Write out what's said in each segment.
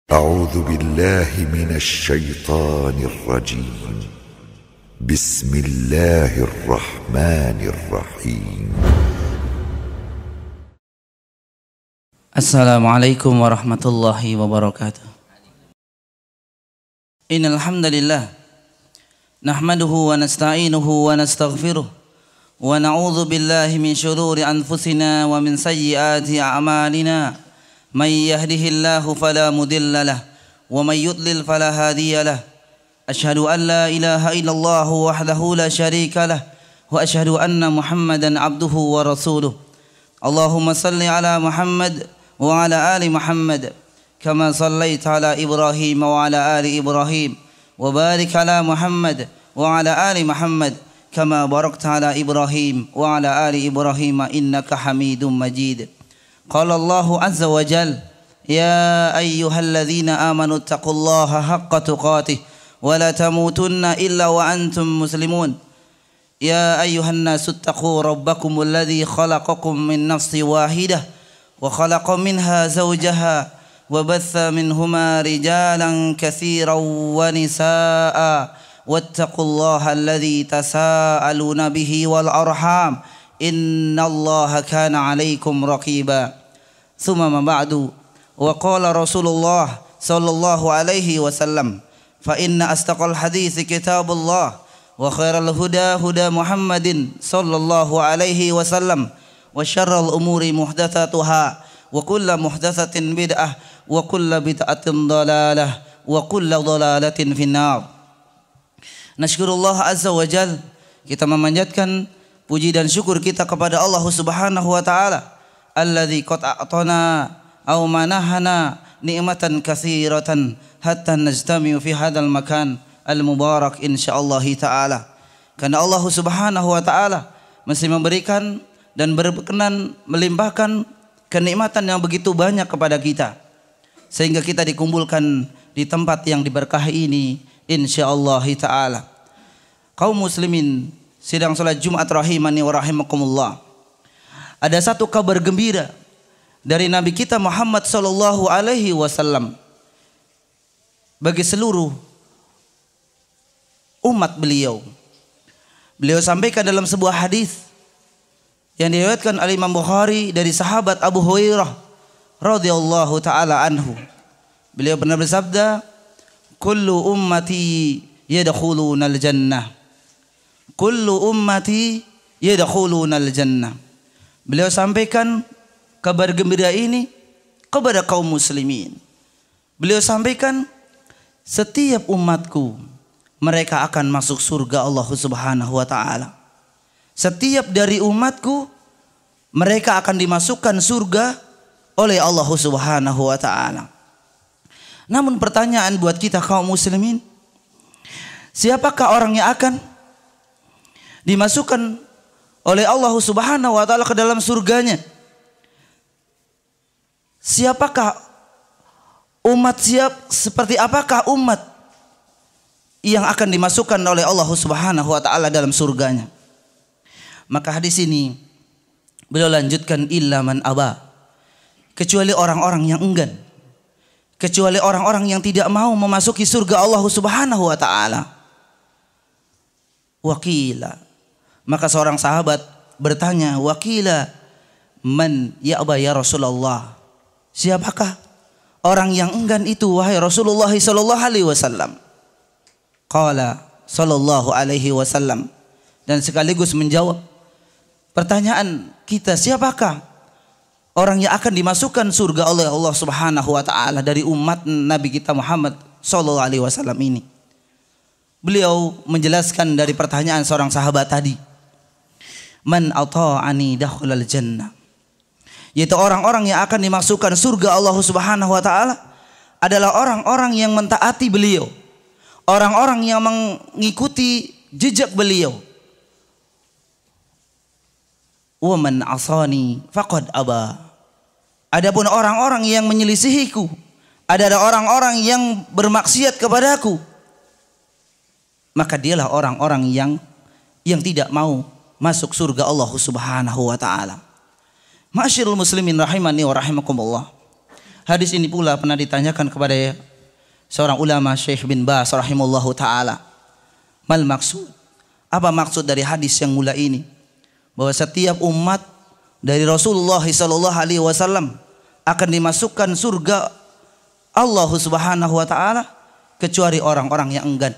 أعوذ بالله من الشيطان الرجيم. بسم الله الرحمن الرحيم. السلام عليكم ورحمة الله وبركاته. إن الحمد لله نحمده ونستعينه ونستغفره ونعوذ بالله من شرور أنفسنا ومن سيئات أعمالنا. من يهده الله فلا مضل له ومن يضلل فلا هادي له. أشهد أن لا إله إلا الله وحده لا شريك له وأشهد أن محمدا عبده ورسوله. اللهم صل على محمد وعلى آل محمد كما صليت على إبراهيم وعلى آل إبراهيم وبارك على محمد وعلى آل محمد كما باركت على إبراهيم وعلى آل إبراهيم إنك حميد مجيد. قال الله عز وجل: يا أيها الذين آمنوا اتقوا الله حق تقاته ولا تموتن إلا وأنتم مسلمون. يا أيها الناس اتقوا ربكم الذي خلقكم من نفس واحدة وخلق منها زوجها وبث منهما رجالا كثيرا ونساء واتقوا الله الذي تساءلون به والأرحام إن الله كان عليكم رقيبا. ثم ما بعد، وقال رسول الله صلى الله عليه وسلم: فإن أصدق الحديث كتاب الله وخير الهدى هدى محمد صلى الله عليه وسلم وشر الأمور محدثاتها وكل محدثة بدعة وكل بدعة ضلالة وكل ضلالة في النار. Nashkurullah azza wa jal, kita memanjatkan puji dan syukur kita kepada Allah Subhanahu wa taala alladzi qad a'tana aw manahana ni'matan katsiratan hatta najtami'u fi hadzal makan al mubarak insyaallah taala. Karena Allah Subhanahu wa taala masih memberikan dan berkenan melimpahkan kenikmatan yang begitu banyak kepada kita sehingga kita dikumpulkan di tempat yang diberkahi ini insyaallah taala. Kaum muslimin sidang salat Jumat rahimani wa rahimakumullah. Ada satu kabar gembira dari Nabi kita Muhammad sallallahu alaihi wasallam bagi seluruh umat beliau. Beliau sampaikan dalam sebuah hadis yang diriwayatkan oleh Imam Bukhari dari sahabat Abu Hurairah radhiyallahu taala anhu. Beliau pernah bersabda, "Kullu ummati yadkhulunal jannah. Kullu ummati yadkhulunal jannah." Beliau sampaikan kabar gembira ini kepada kaum muslimin. Beliau sampaikan setiap umatku mereka akan masuk surga Allah Subhanahu wa taala. Setiap dari umatku mereka akan dimasukkan surga oleh Allah Subhanahu wa taala. Namun pertanyaan buat kita kaum muslimin, siapakah orang yang akan dimasukkan oleh Allah Subhanahu wa taala ke dalam surganya? Siapakah umat seperti apakah umat yang akan dimasukkan oleh Allah Subhanahu wa taala dalam surganya? Maka hadis ini beliau lanjutkan, illa man aba, kecuali orang-orang yang enggan, kecuali orang-orang yang tidak mau memasuki surga Allah Subhanahu wa taala. Waqila, maka seorang sahabat bertanya, "Waqila man ya'ba ya Rasulullah?" Siapakah orang yang enggan itu wahai Rasulullah sallallahu alaihi wasallam? Qala sallallahu alaihi wasallam, dan sekaligus menjawab pertanyaan kita, siapakah orang yang akan dimasukkan surga oleh Allah Subhanahu wa taala dari umat Nabi kita Muhammad sallallahu alaihi wasallam ini? Beliau menjelaskan dari pertanyaan seorang sahabat tadi, man ata'ani dakhulal jannah, yaitu orang-orang yang akan dimasukkan surga Allah Subhanahu wa taala adalah orang-orang yang mentaati beliau, orang-orang yang mengikuti jejak beliau. Wa man asani faqad aba, adapun orang-orang yang menyelisihiku adalah orang-orang yang bermaksiat kepadaku, maka dialah orang-orang yang tidak mau masuk surga Allah Subhanahu wa taala. Ma'asyiral muslimin rahimani wa rahimakumullah. Hadis ini pula pernah ditanyakan kepada seorang ulama, Syekh bin Baz rahimahullahu taala. Mal maksud? Apa maksud dari hadis yang mulia ini? Bahwa setiap umat dari Rasulullah sallallahu alaihi wasallam akan dimasukkan surga Allah Subhanahu wa taala kecuali orang-orang yang enggan.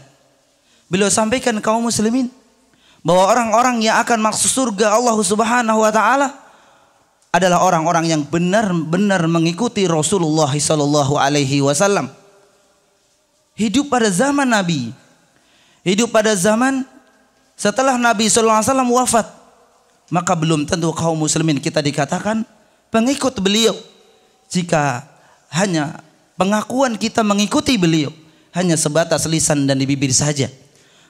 Beliau sampaikan kaum muslimin bahwa orang-orang yang akan masuk surga Allah Subhanahu wa taala adalah orang-orang yang benar-benar mengikuti Rasulullah sallallahu alaihi wasallam. Hidup pada zaman Nabi. Hidup pada zaman setelah Nabi sallallahu alaihi wasallam wafat. Maka belum tentu kaum muslimin kita dikatakan pengikut beliau. Jika hanya pengakuan kita mengikuti beliau hanya sebatas lisan dan di bibir saja.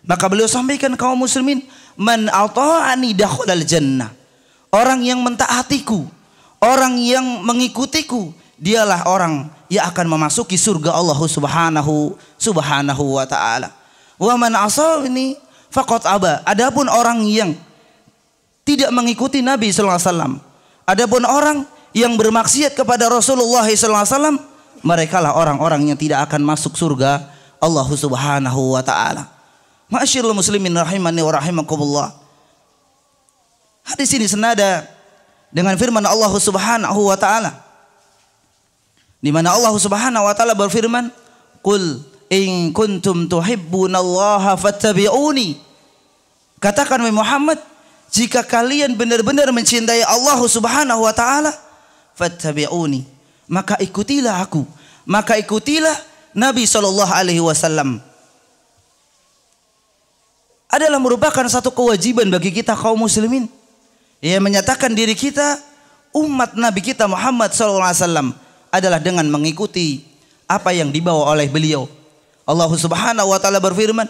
Maka beliau sampaikan kaum muslimin, man ata'ani dakhalal jannah. Orang yang mentaatiku, orang yang mengikutiku, dialah orang yang akan memasuki surga Allah Subhanahu wa taala. Wa man asawni faqad aba. Adapun orang yang tidak mengikuti Nabi sallallahu alaihi wasallam, adapun orang yang bermaksiat kepada Rasulullah sallallahu alaihi wasallam, merekalah orang-orang yang tidak akan masuk surga Allah Subhanahu wa taala. Ma'asyiral muslimin rahimani wa rahimakumullah. Hadis ini senada dengan firman Allah Subhanahu wa taala, di mana Allah Subhanahu wa taala berfirman, "Qul in kuntum tuhibbunallaha fattabi'uni." Katakan wahai Muhammad, jika kalian benar-benar mencintai Allah Subhanahu wa taala, fattabi'uni, maka ikutilah aku, maka ikutilah Nabi sallallahu alaihi wasallam. Adalah merupakan satu kewajiban bagi kita kaum muslimin yang menyatakan diri kita umat Nabi kita Muhammad SAW adalah dengan mengikuti apa yang dibawa oleh beliau. Allah Subhanahu wa taala berfirman,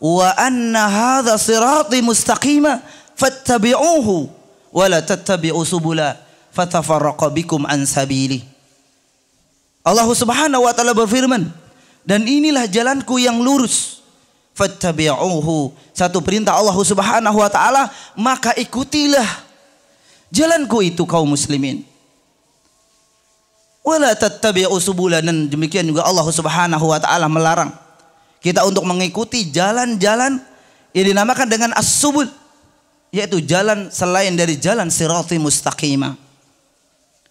"Wa anna hadza sirati mustaqima fattabi'uhu wa la tattabi'u subula fatafarraqa bikum an sabili." Allah Subhanahu wa taala berfirman, dan inilah jalanku yang lurus. Fattabi'uhu, satu perintah Allah Subhanahu wa taala, maka ikutilah jalanku itu kaum muslimin. Wala tattabi'u subulan, dan demikian juga Allah Subhanahu wa taala melarang kita untuk mengikuti jalan-jalan yang dinamakan dengan as-subul, yaitu jalan selain dari jalan sirati mustaqimah.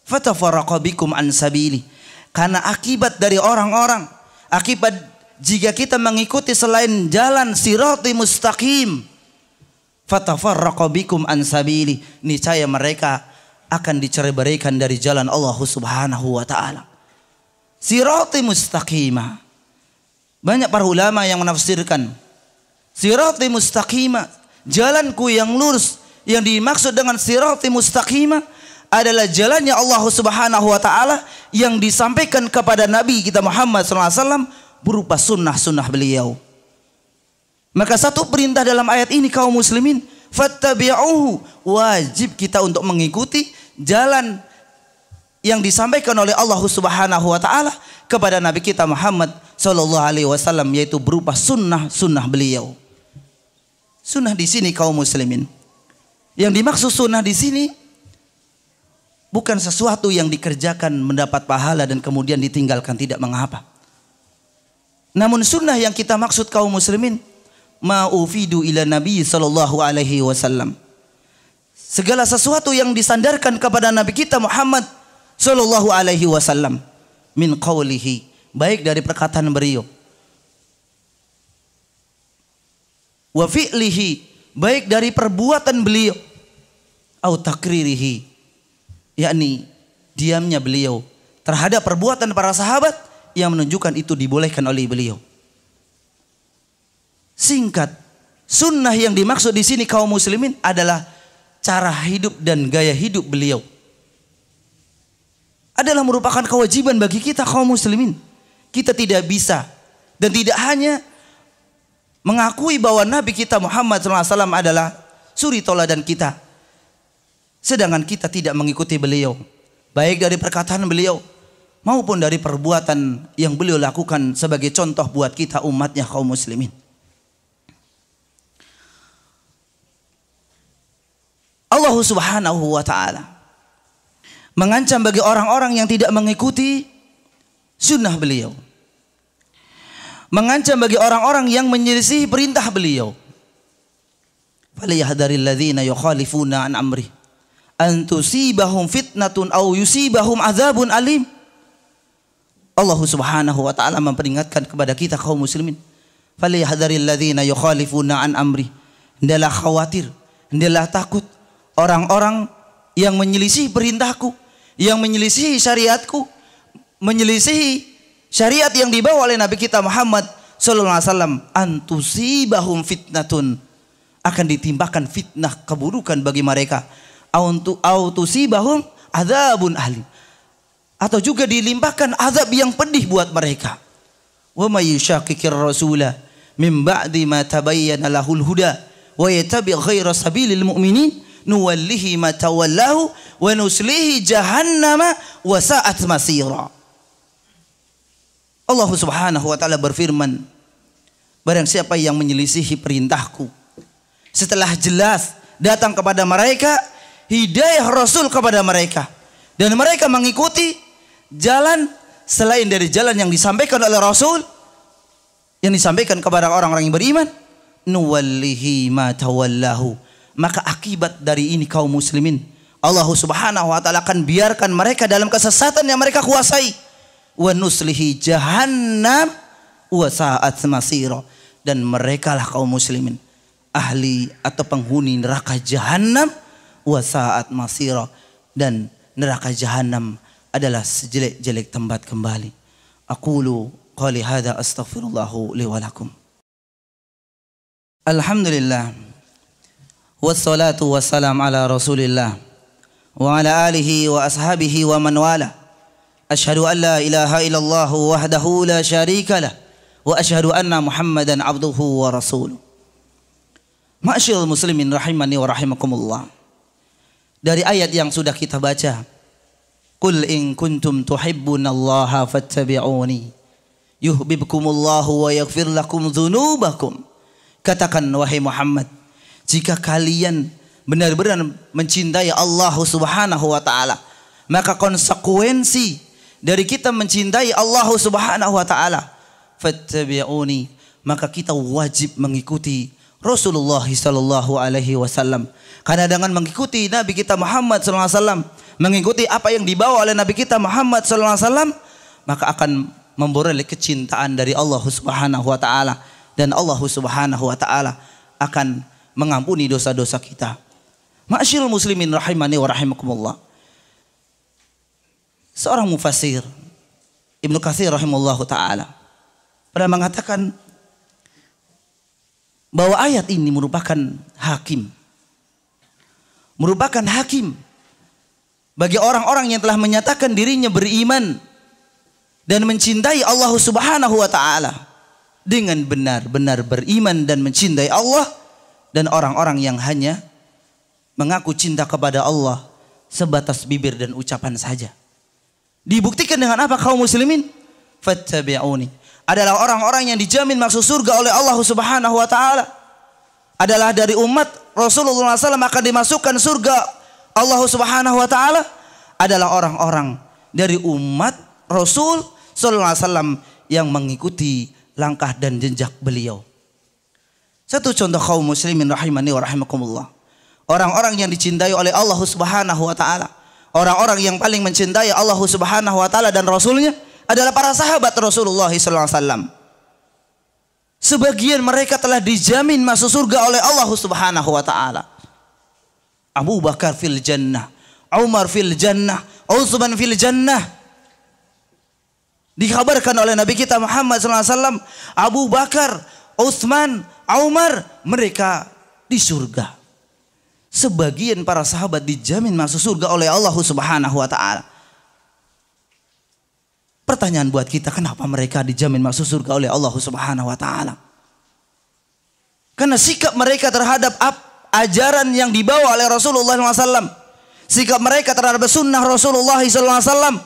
Fatafarraqa bikum an sabili, karena akibat dari orang-orang, akibat jika kita mengikuti selain jalan sirati mustaqim, fatafarraqa bikum an sabili, niscaya mereka akan dicerai-beraikan dari jalan Allah Subhanahu wa taala. Sirati mustaqimah, banyak para ulama yang menafsirkan sirati mustaqimah, jalanku yang lurus. Yang dimaksud dengan sirati mustaqimah adalah jalannya Allah Subhanahu wa taala yang disampaikan kepada Nabi kita Muhammad sallallahu alaihi wasallam berupa sunnah-sunnah beliau. Maka satu perintah dalam ayat ini kaum muslimin, fattabi'uhu, wajib kita untuk mengikuti jalan yang disampaikan oleh Allah Subhanahu wa taala kepada Nabi kita Muhammad sallallahu alaihi wasallam, yaitu berupa sunnah-sunnah beliau. Sunnah di sini kaum muslimin, yang dimaksud sunnah di sini bukan sesuatu yang dikerjakan mendapat pahala dan kemudian ditinggalkan tidak mengapa. Namun sunnah yang kita maksud kaum muslimin, ma'ufidu ila Nabi sallallahu alaihi wasallam, segala sesuatu yang disandarkan kepada Nabi kita Muhammad sallallahu alaihi wasallam, min qawlihi, baik dari perkataan beliau, wa fi'lihi, baik dari perbuatan beliau, au takririhi, yakni diamnya beliau terhadap perbuatan para sahabat yang menunjukkan itu dibolehkan oleh beliau. Singkat, sunnah yang dimaksud di sini kaum muslimin adalah cara hidup dan gaya hidup beliau. Adalah merupakan kewajiban bagi kita kaum muslimin. Kita tidak bisa dan tidak hanya mengakui bahwa Nabi kita Muhammad SAW adalah suri tauladan kita, sedangkan kita tidak mengikuti beliau, baik dari perkataan beliau maupun dari perbuatan yang beliau lakukan sebagai contoh buat kita umatnya kaum muslimin. Allah Subhanahu wa taala mengancam bagi orang-orang yang tidak mengikuti sunnah beliau. Mengancam bagi orang-orang yang menyelisih perintah beliau. Falyahdharil ladzina yukhalifuna an amri an tusibahum fitnatun aw yusibahum adzabun alim. Allah Subhanahu wa taala memperingatkan kepada kita kaum muslimin. Falyahdharil ladzina yukhalifuna an amri. Hendaklah khawatir, hendaklah takut orang-orang yang menyelisih perintahku, yang menyelisih syariatku, menyelisih syariat yang dibawa oleh Nabi kita Muhammad sallallahu alaihi wasallam, antusibahum fitnatun, akan ditimpakan fitnah keburukan bagi mereka, autusibahum adzabun alim, atau juga dilimpahkan azab yang pedih buat mereka. Wa may yushaqiqir rasula min ba'di ma tabayyana lahul huda wa yattabi' ghaira sabilil mu'minin nuwallihi ma tawallahu wa nuslihi jahannama wa sa'at masira. Allah Subhanahu wa taala berfirman, barang siapa yang menyelisihi perintahku setelah jelas datang kepada mereka hidayah Rasul kepada mereka, dan mereka mengikuti jalan selain dari jalan yang disampaikan oleh Rasul, yang disampaikan kepada orang-orang yang beriman, nuwallihi ma tawallahu, maka akibat dari ini kaum muslimin, Allah Subhanahu wa taala akan biarkan mereka dalam kesesatan yang mereka kuasai. Wa nuslihi jahannam wa sa'at masira, dan mereka lah kaum muslimin ahli atau penghuni neraka jahannam, wa sa'at masira, dan neraka jahannam adalah sejelek-jelek tempat kembali. Aqulu qali hadza astaghfirullahu li wa lakum. Alhamdulillah wassalatu wassalam ala Rasulillah wa ala alihi wa ashabihi wa man wala. Asyhadu an la ilaha illallah wahdahu la syarika lah wa asyhadu anna Muhammadan abduhu wa rasuluh. Ma'asyiral muslimin rahimani wa rahimakumullah. Dari ayat yang sudah kita baca, qul in kuntum tuhibbunallaha fattabi'uni yuhibbukumullahu wa yaghfir lakum dzunubakum. Katakan wahai Muhammad, jika kalian benar-benar mencintai Allah Subhanahu wa taala, maka konsekuensi dari kita mencintai Allah Subhanahu wa taala, fattabi'uni, maka kita wajib mengikuti Rasulullah sallallahu alaihi wasallam. Karena dengan mengikuti Nabi kita Muhammad sallallahu alaihi wasallam, mengikuti apa yang dibawa oleh Nabi kita Muhammad sallallahu alaihi wasallam, maka akan memperoleh kecintaan dari Allah Subhanahu wa taala, dan Allah Subhanahu wa taala akan mengampuni dosa-dosa kita. Ma'asyiral muslimin rahimani wa rahimakumullah. Seorang mufassir, Ibnu Katsir rahimahullahu taala, pernah mengatakan bahwa ayat ini merupakan hakim bagi orang-orang yang telah menyatakan dirinya beriman dan mencintai Allah Subhanahu wa taala dengan benar-benar beriman dan mencintai Allah, dan orang-orang yang hanya mengaku cinta kepada Allah sebatas bibir dan ucapan saja. Dibuktikan dengan apa kaum muslimin? Fattabi'uni adalah orang-orang yang dijamin masuk surga oleh Allah Subhanahu wa taala. Adalah dari umat Rasulullah SAW akan dimasukkan surga Allah Subhanahu wa taala, adalah orang-orang dari umat Rasul sallallahu alaihi wasallam yang mengikuti langkah dan jejak beliau. Satu contoh kaum muslimin rahimani wa rahimakumullah. Orang-orang yang dicintai oleh Allah Subhanahu wa taala, orang-orang yang paling mencintai Allah Subhanahu wa taala dan Rasulnya adalah para sahabat Rasulullah sallallahu alaihi wasallam. Sebagian mereka telah dijamin masuk surga oleh Allah Subhanahu wa taala. Abu Bakar fil jannah, Umar fil jannah, Utsman fil jannah. Dikabarkan oleh Nabi kita Muhammad sallallahu alaihi wasallam, Abu Bakar, Utsman, Umar, mereka di surga. Sebagian para sahabat dijamin masuk surga oleh Allah Subhanahu wa taala. Pertanyaan buat kita, kenapa mereka dijamin masuk surga oleh Allah Subhanahu wa taala? Karena sikap mereka terhadap ajaran yang dibawa oleh Rasulullah SAW, sikap mereka terhadap sunnah Rasulullah SAW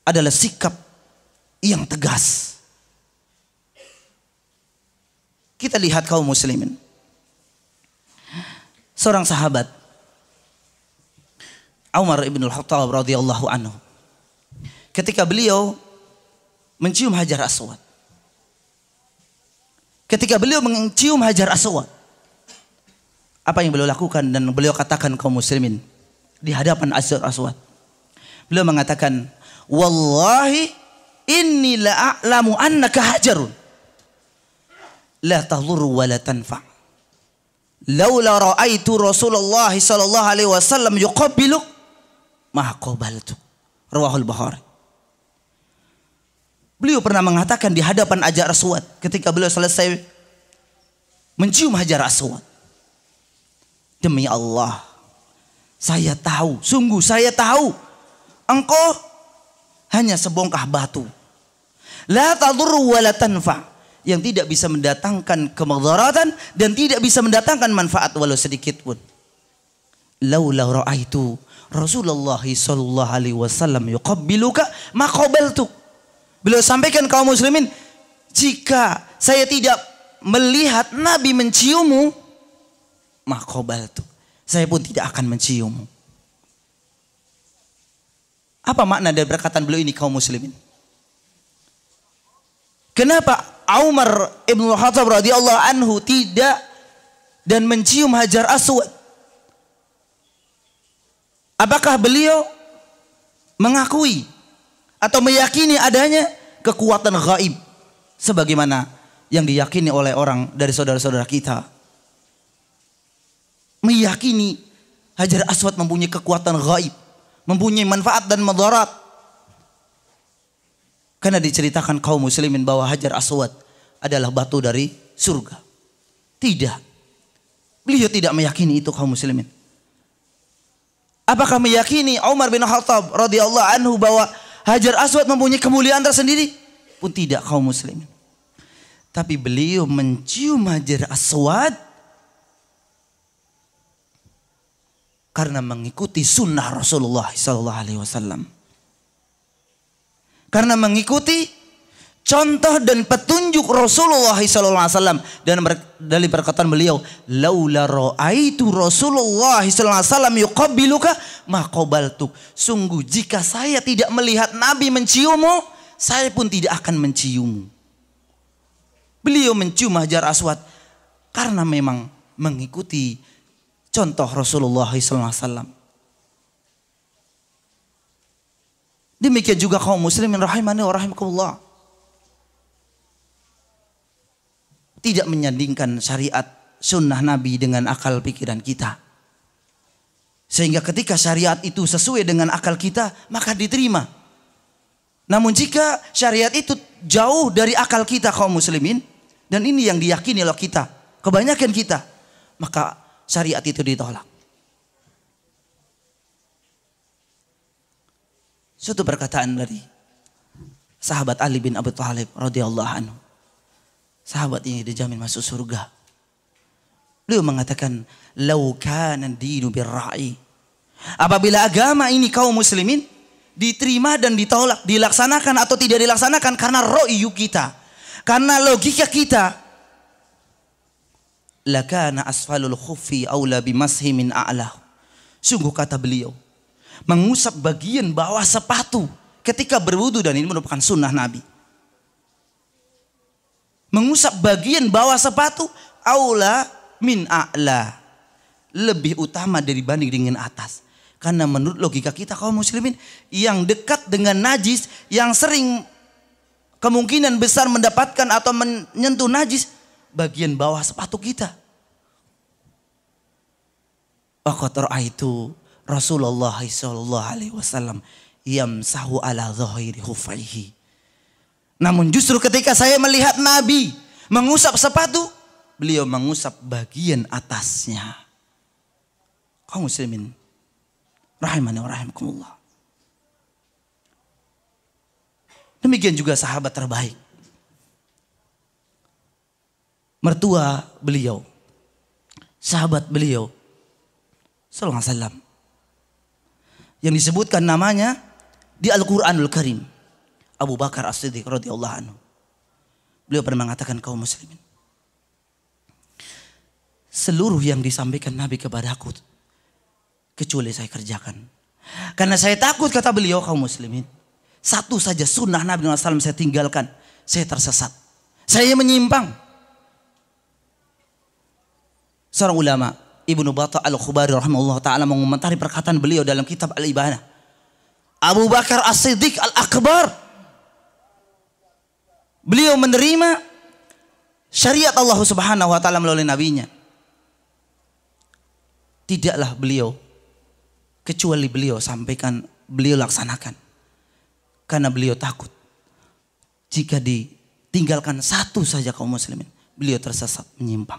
adalah sikap yang tegas. Kita lihat kaum muslimin. Seorang sahabat, Umar ibn al-Khattab radhiyallahu anhu, ketika beliau mencium Hajar Aswad. Ketika beliau mencium Hajar Aswad, apa yang beliau lakukan dan beliau katakan kaum muslimin di hadapan Hajar Aswad? Beliau mengatakan, wallahi inni la'alamu annaka hajarun la tahdhurru wa la tanfa'. Laula ra'aitu Rasulullah sallallahu alaihi wasallam yuqabbiluk ma qabaltu. Rawahul Bukhari. Beliau pernah mengatakan di hadapan Hajar Aswad ketika beliau selesai mencium Hajar Aswad, demi Allah, saya tahu, sungguh saya tahu, engkau hanya sebongkah batu. La tadurru wa la tanfa', yang tidak bisa mendatangkan kemudaratan dan tidak bisa mendatangkan manfaat walau sedikit pun. Laula ra'aitu Rasulullah sallallahu alaihi wasallam yuqabbiluka ma qabaltuk. Beliau sampaikan kaum muslimin, jika saya tidak melihat Nabi menciummu, ma qabaltu, saya pun tidak akan menciummu. Apa makna dari perkataan beliau ini kaum muslimin? Kenapa Umar ibn Khattab radhiyallahu anhu tidak dan mencium Hajar Aswad? Apakah beliau mengakui atau meyakini adanya kekuatan gaib sebagaimana yang diyakini oleh orang dari saudara-saudara kita? Meyakini Hajar Aswad mempunyai kekuatan gaib, mempunyai manfaat dan madarat. Karena diceritakan kaum muslimin bahwa Hajar Aswad adalah batu dari surga. Tidak. Beliau tidak meyakini itu kaum muslimin. Apakah meyakini Umar bin Khattab radhiyallahu anhu bahwa Hajar Aswad mempunyai kemuliaan tersendiri? Pun tidak kaum muslimin. Tapi beliau mencium Hajar Aswad karena mengikuti sunnah Rasulullah sallallahu alaihi wasallam. Karena mengikuti contoh dan petunjuk Rasulullah sallallahu alaihi wasallam, dan dari perkataan beliau, laula ra'aitu Rasulullah sallallahu alaihi wasallam yuqabbiluka ma qabaltu. Sungguh jika saya tidak melihat Nabi menciummu, saya pun tidak akan menciummu. Beliau mencium Hajar Aswad karena memang mengikuti contoh Rasulullah sallallahu alaihi wasallam. Demikian juga kaum muslimin rahimani wa rahimakumullah. Tidak menyandingkan syariat sunnah Nabi dengan akal pikiran kita. Sehingga ketika syariat itu sesuai dengan akal kita, maka diterima. Namun jika syariat itu jauh dari akal kita kaum muslimin, dan ini yang diyakini oleh kita, kebanyakan kita, maka syariat itu ditolak. Suatu perkataan dari sahabat Ali bin Abi Thalib radhiyallahu anhu. Sahabat ini dijamin masuk surga. Beliau mengatakan, "Lau kana ad-dinu bir-ra'i." Apabila agama ini kaum muslimin diterima dan ditolak, dilaksanakan atau tidak dilaksanakan karena ra'yu kita, karena logika kita, lakana asfalul khuffi aula bimashi min a'lahu. Sungguh kata beliau, mengusap bagian bawah sepatu ketika berwudu, dan ini merupakan sunnah Nabi. Mengusap bagian bawah sepatu aula min a'la, lebih utama dibanding dengan atas. Karena menurut logika kita kaum muslimin, yang dekat dengan najis, yang sering kemungkinan besar mendapatkan atau menyentuh najis, bagian bawah sepatu kita. Waqad ra'aitu Rasulullah sallallahu alaihi wasallam yamsahu ala dhahiri khuffaihi. Namun justru ketika saya melihat Nabi mengusap sepatu, beliau mengusap bagian atasnya. Kaum muslimin rahimani wa rahimakumullah. Demikian juga sahabat terbaik, mertua beliau, sahabat beliau sallallahu alaihi wasallam, yang disebutkan namanya di Al-Quranul Karim, Abu Bakar As-Siddiq radhiyallahu anhu. Beliau pernah mengatakan, kaum muslimin, seluruh yang disampaikan Nabi kepadaku kecuali saya kerjakan. Karena saya takut, kata beliau, kaum muslimin, satu saja sunnah Nabi SAW saya tinggalkan, saya tersesat, saya menyimpang. Seorang ulama Ibnu Battah Al-Khubari rahimahullah ta'ala mengomentari perkataan beliau dalam kitab Al-Ibanah. Abu Bakar As-Siddiq Al-Akbar, beliau menerima syariat Allah Subhanahu wa ta'ala melalui nabinya. Tidaklah beliau kecuali beliau sampaikan, beliau laksanakan. Karena beliau takut jika ditinggalkan satu saja kaum muslimin, beliau tersesat, menyimpang.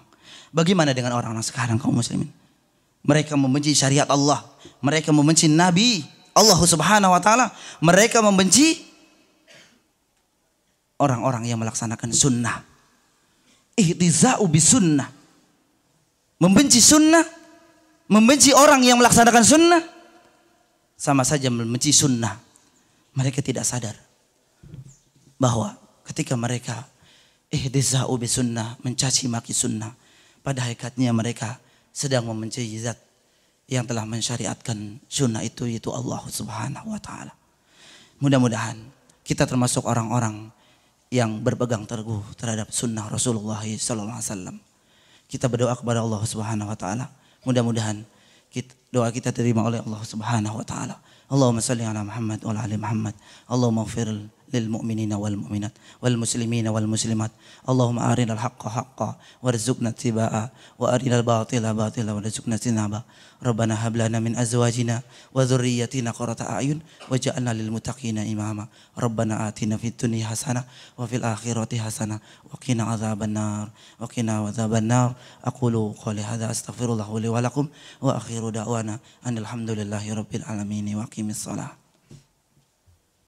Bagaimana dengan orang-orang sekarang kaum muslimin? Mereka membenci syariat Allah, mereka membenci Nabi Allah Subhanahu wa ta'ala, mereka membenci orang-orang yang melaksanakan sunnah. Ihtiza'u bisunnah, membenci sunnah, membenci orang yang melaksanakan sunnah, sama saja membenci sunnah. Mereka tidak sadar bahwa ketika mereka ihtiza'u bisunnah, mencaci maki sunnah, pada hakikatnya mereka sedang membenci zat yang telah mensyariatkan sunnah itu, yaitu Allah Subhanahu wa ta'ala. Mudah-mudahan kita termasuk orang-orang yang berpegang teguh terhadap sunnah Rasulullah sallallahu alaihi wasallam. Kita berdoa kepada Allah Subhanahu wa ta'ala, mudah-mudahan doa kita diterima oleh Allah Subhanahu wa ta'ala. Allahumma salli ala Muhammad wa ala ali Muhammad. Allahumma ighfir lil mu'minina wal mu'minat wal muslimina wal muslimat. Allahumma arinal haqqa haqqa warzuqna ittiba'a wa arinal batila batila warzuqna ijtinaba. Rabbana hab lana min azwajina wa dhurriyyatina qurrata a'yun waj'alna lil muttaqina imama. Rabbana atina fid dunya hasanah wa fil akhirati hasanah wa qina adzabannar wa qina adzabannar. Aqulu qouli hadza astaghfirullah li wa lakum wa akhiru da'wana alhamdulillahi rabbil alamin wa aqimis shalah.